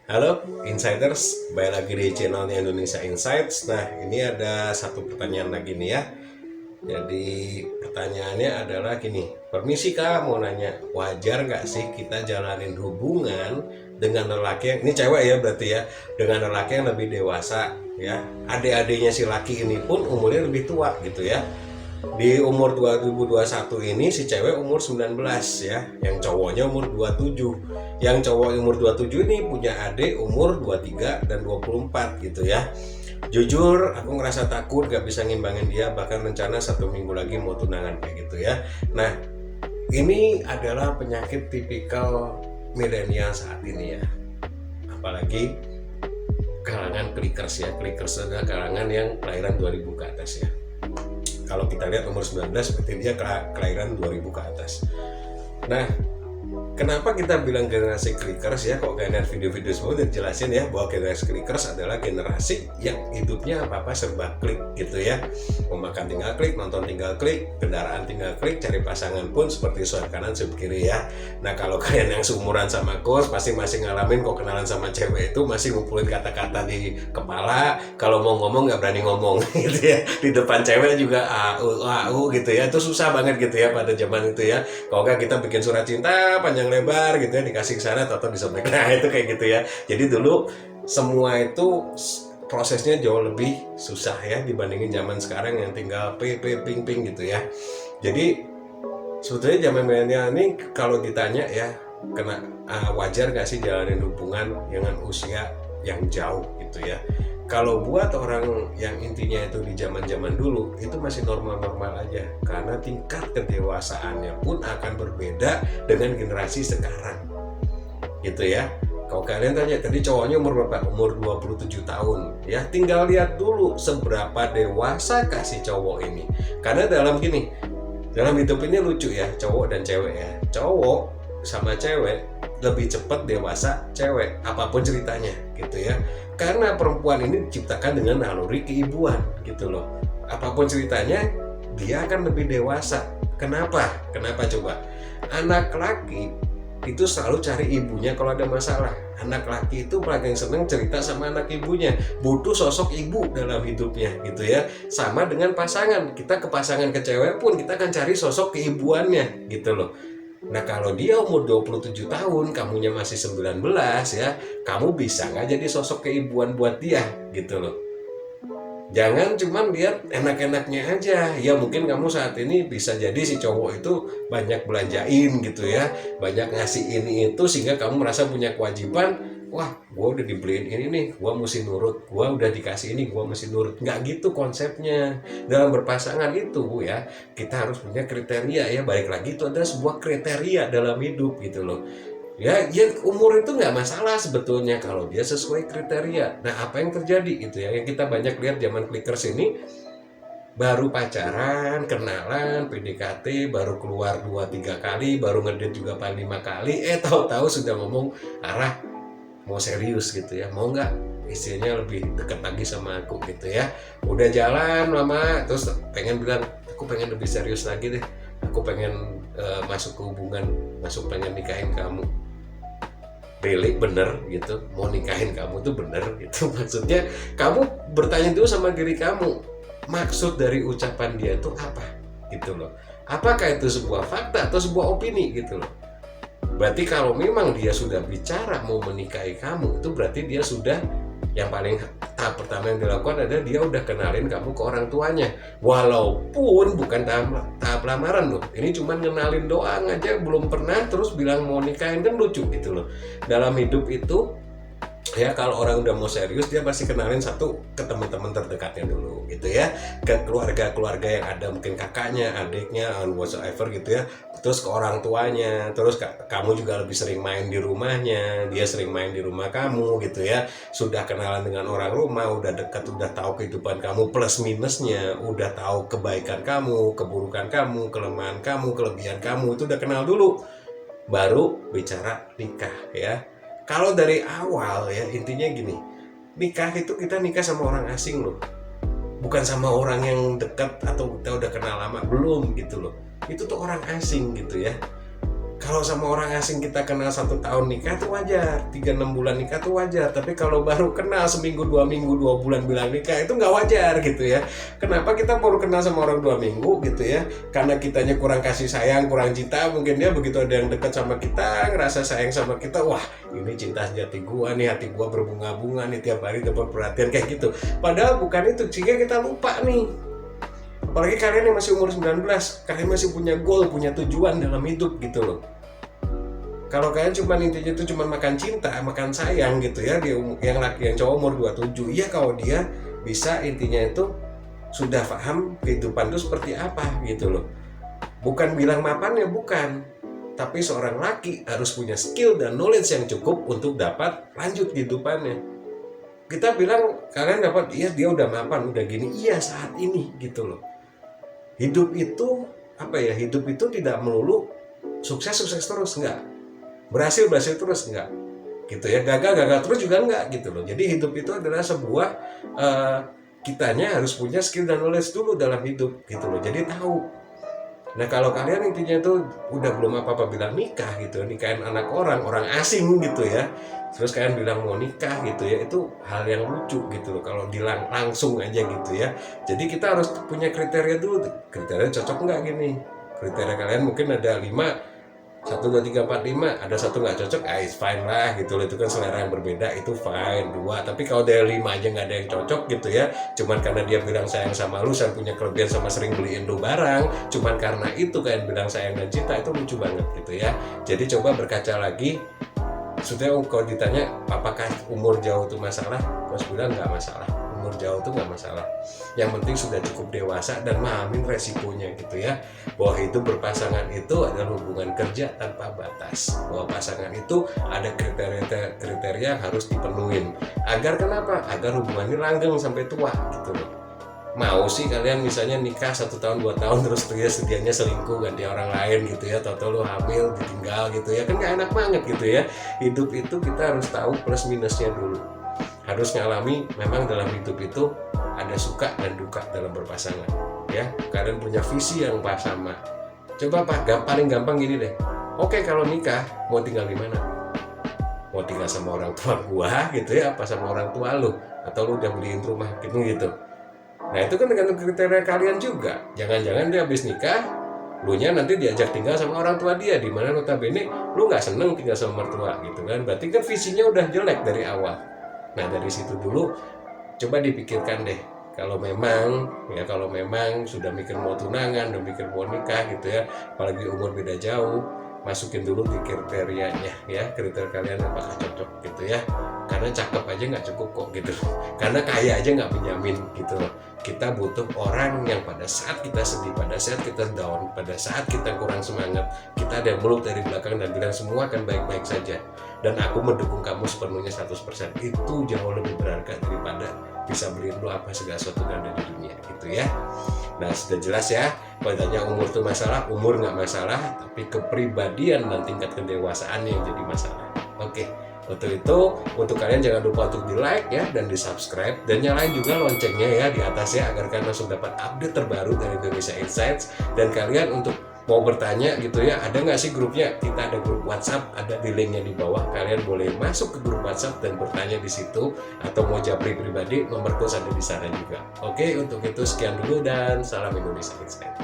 Halo Insiders, balik lagi di channelnya Indonesia Insights. Nah, ini ada satu pertanyaan lagi nih ya. Jadi pertanyaannya adalah gini, permisi kak, mau nanya, wajar nggak sih kita jalanin hubungan dengan lelaki yang, ini cewek ya berarti ya, dengan lelaki yang lebih dewasa ya. Adik-adiknya si laki ini pun umurnya lebih tua gitu ya. Di umur 2021 ini si cewek umur 19 ya, yang cowoknya umur 27. Yang cowok umur 27 ini punya adik umur 23 dan 24 gitu ya. Jujur aku ngerasa takut gak bisa ngimbangin dia, bahkan rencana 1 minggu lagi mau tunangan kayak gitu ya. Nah, ini adalah penyakit tipikal milenial saat ini ya. Apalagi kalangan clickers ya. Clickers adalah kalangan yang kelahiran 2000 ke atas ya. Kalau kita lihat umur 19 berarti dia kelahiran 2000 ke atas. Nah, kenapa kita bilang generasi clickers ya? Kok kalian video-video semua udah jelasin ya bahwa generasi clickers adalah generasi yang hidupnya apa-apa serba klik gitu ya. Mau makan tinggal klik, nonton tinggal klik, kendaraan tinggal klik, cari pasangan pun seperti swipe kanan swipe kiri ya. Nah, kalau kalian yang seumuran sama Kos pasti masih ngalamin kok kenalan sama cewek itu masih ngumpulin kata-kata di kepala, kalau mau ngomong nggak berani ngomong gitu ya. Di depan cewek juga gitu ya. Itu susah banget gitu ya pada zaman itu ya. Kalau nggak kita bikin surat cinta panjang lebar gitu ya, dikasih ke sana atau disobek. Nah, itu kayak gitu ya. Jadi dulu semua itu prosesnya jauh lebih susah ya dibandingin zaman sekarang yang tinggal ping ping gitu ya. Jadi sebetulnya zaman milenial ini kalau ditanya ya, wajar gak sih jalanin hubungan dengan usia yang jauh gitu ya. Kalau buat orang yang intinya itu di zaman-zaman dulu itu masih normal-normal aja, karena tingkat kedewasaannya pun akan berbeda dengan generasi sekarang gitu ya. Kalau kalian tanya tadi cowoknya umur berapa? Umur 27 tahun ya, tinggal lihat dulu seberapa dewasa kasih cowok ini. Karena dalam hidup ini lucu ya, cowok dan cewek ya. Cowok sama cewek lebih cepat dewasa cewek, apapun ceritanya gitu ya. Karena perempuan ini diciptakan dengan naluri keibuan gitu loh. Apapun ceritanya, dia akan lebih dewasa. Kenapa? Kenapa coba? Anak laki itu selalu cari ibunya kalau ada masalah. Anak laki itu paling seneng cerita sama anak ibunya, butuh sosok ibu dalam hidupnya gitu ya. Sama dengan pasangan, kita ke pasangan ke cewek pun kita akan cari sosok keibuannya gitu loh. Nah, kalau dia umur 27 tahun, kamunya masih 19 ya, kamu bisa nggak jadi sosok keibuan buat dia gitu loh. Jangan cuma lihat enak-enaknya aja. Ya mungkin kamu saat ini bisa jadi si cowok itu banyak belanjain gitu ya, banyak ngasih ini itu sehingga kamu merasa punya kewajiban. Wah, gue udah dibeliin ini nih, gue mesti nurut. Gue udah dikasih ini, gue mesti nurut. Nggak gitu konsepnya. Dalam berpasangan itu ya, kita harus punya kriteria ya. Balik lagi itu adalah sebuah kriteria dalam hidup gitu loh. Ya, umur itu nggak masalah sebetulnya kalau dia sesuai kriteria. Nah, apa yang terjadi gitu ya, yang kita banyak lihat zaman clickers ini, baru pacaran, kenalan, PDKT, baru keluar 2-3 kali, baru ngedate juga paling 5 kali, tahu-tahu sudah ngomong arah mau serius gitu ya, mau nggak istrinya lebih dekat lagi sama aku gitu ya. Udah jalan lama, terus pengen bilang, aku pengen lebih serius lagi deh, aku pengen masuk ke hubungan, pengen nikahin kamu. Really bener gitu, mau nikahin kamu tuh bener gitu. Maksudnya kamu bertanya dulu sama diri kamu, maksud dari ucapan dia itu apa gitu loh. Apakah itu sebuah fakta atau sebuah opini gitu loh. Berarti kalau memang dia sudah bicara mau menikahi kamu, itu berarti dia sudah, yang paling tahap pertama yang dilakukan adalah dia udah kenalin kamu ke orang tuanya. Walaupun bukan tahap lamaran loh, ini cuma kenalin doang aja, belum pernah terus bilang mau nikahin, kan lucu gitu loh. Dalam hidup itu ya, kalau orang udah mau serius dia pasti kenalin satu ke teman-teman terdekatnya dulu gitu ya, ke keluarga-keluarga yang ada, mungkin kakaknya, adiknya, whatsoever gitu ya, terus ke orang tuanya, terus kamu juga lebih sering main di rumahnya, dia sering main di rumah kamu gitu ya. Sudah kenalan dengan orang rumah, udah dekat, udah tahu kehidupan kamu plus minusnya, udah tahu kebaikan kamu, keburukan kamu, kelemahan kamu, kelebihan kamu, itu udah kenal dulu, baru bicara nikah ya. Kalau dari awal ya, intinya gini, nikah itu kita nikah sama orang asing loh, bukan sama orang yang dekat atau kita udah kenal lama, belum gitu loh. Itu tuh orang asing gitu ya. Kalau sama orang asing kita kenal 1 tahun nikah tuh wajar, 3-6 bulan nikah tuh wajar. Tapi kalau baru kenal seminggu, 2 minggu, 2 bulan bilang nikah itu nggak wajar gitu ya. Kenapa kita baru kenal sama orang 2 minggu gitu ya? Karena kitanya kurang kasih sayang, kurang cinta. Mungkin dia begitu ada yang dekat sama kita, ngerasa sayang sama kita, wah ini cinta sejati gua nih, hati gua berbunga-bunga nih, tiap hari dapat perhatian kayak gitu. Padahal bukan itu, sehingga kita lupa nih. Apalagi kalian yang masih umur 19, kalian masih punya goal, punya tujuan dalam hidup gitu loh. Kalau kalian cuma intinya itu cuma makan cinta, makan sayang gitu ya, yang laki yang cowok umur 27, iya kalau dia bisa intinya itu sudah paham kehidupan itu seperti apa gitu loh. Bukan bilang mapan ya bukan, tapi seorang laki harus punya skill dan knowledge yang cukup untuk dapat lanjut kehidupannya. Kita bilang kalian dapat, iya dia udah mapan, udah gini, iya saat ini gitu loh. Hidup itu apa ya? Hidup itu tidak melulu sukses terus, enggak. Berhasil terus, enggak. Gitu ya. Gagal terus juga enggak gitu loh. Jadi hidup itu adalah sebuah kitanya harus punya skill dan knowledge dulu dalam hidup gitu loh. Jadi tahu. Nah kalau kalian intinya itu udah belum apa-apa bilang nikah gitu, nikahin anak orang asing gitu ya, terus kalian bilang mau nikah gitu ya, itu hal yang lucu gitu loh kalau langsung aja gitu ya. Jadi kita harus punya kriteria dulu, kriteria cocok nggak gini, kriteria kalian mungkin ada 5, 1, 2, 3, 4, 5, ada 1 nggak cocok, it's fine lah gitu loh, itu kan selera yang berbeda, itu fine. 2, tapi kalau dari 5 aja nggak ada yang cocok gitu ya, cuman karena dia bilang sayang sama lu, saya punya kelebihan sama sering beliin lu barang, cuman karena itu kalian bilang sayang dan cinta, itu lucu banget gitu ya. Jadi coba berkaca lagi. Maksudnya kalau ditanya apakah umur jauh itu masalah, Bos bilang nggak masalah, umur jauh itu nggak masalah. Yang penting sudah cukup dewasa dan mahamin resikonya gitu ya, bahwa hidup berpasangan itu adalah hubungan kerja tanpa batas, bahwa pasangan itu ada kriteria yang harus dipenuhin. Agar kenapa? Agar hubungannya langgeng sampai tua gitu loh. Mau sih kalian misalnya nikah 1 tahun 2 tahun terus dia sedianya selingkuh ganti orang lain gitu ya, atau lu hamil ditinggal gitu ya, kan gak enak banget gitu ya. Hidup itu kita harus tahu plus minusnya dulu, harus ngalami. Memang dalam hidup itu ada suka dan duka dalam berpasangan ya. Kalian punya visi yang pas sama. Coba paling gampang gini deh, oke kalau nikah mau tinggal di mana? Mau tinggal sama orang tua gua gitu ya, apa sama orang tua lu, atau lu udah beliin rumah gitu. Nah itu kan dengan kriteria kalian juga. Jangan-jangan dia habis nikah, lu nya nanti diajak tinggal sama orang tua dia, di mana notabene lu nggak seneng tinggal sama mertua gitu kan. Berarti kan visinya udah jelek dari awal. Nah dari situ dulu coba dipikirkan deh. Kalau memang sudah mikir mau tunangan, udah mikir mau nikah gitu ya, apalagi umur beda jauh, masukin dulu di kriterianya ya, kriteria kalian apakah cocok gitu ya. Karena cakep aja nggak cukup kok gitu, karena kaya aja nggak menjamin gitu loh. Kita butuh orang yang pada saat kita sedih, pada saat kita down, pada saat kita kurang semangat, kita ada yang meluk dari belakang dan bilang semua akan baik-baik saja, dan aku mendukung kamu sepenuhnya 100%. Itu jauh lebih berharga daripada bisa beliin lo apa segala sesuatu yang ada di dunia gitu ya. Nah sudah jelas ya, kalau ditanya umur itu masalah, umur nggak masalah, tapi kepribadian dan tingkat kedewasaan yang jadi masalah. Oke. Untuk itu, untuk kalian jangan lupa untuk di like ya, dan di subscribe, dan nyalain juga loncengnya ya di atas ya, agar kalian langsung dapat update terbaru dari Indonesia Insights. Dan kalian untuk mau bertanya gitu ya, ada nggak sih grupnya? Kita ada grup WhatsApp, ada di linknya di bawah. Kalian boleh masuk ke grup WhatsApp dan bertanya di situ, atau mau japri pribadi, nomor kos ada di sana juga. Oke, untuk itu sekian dulu dan salam Indonesia Insights.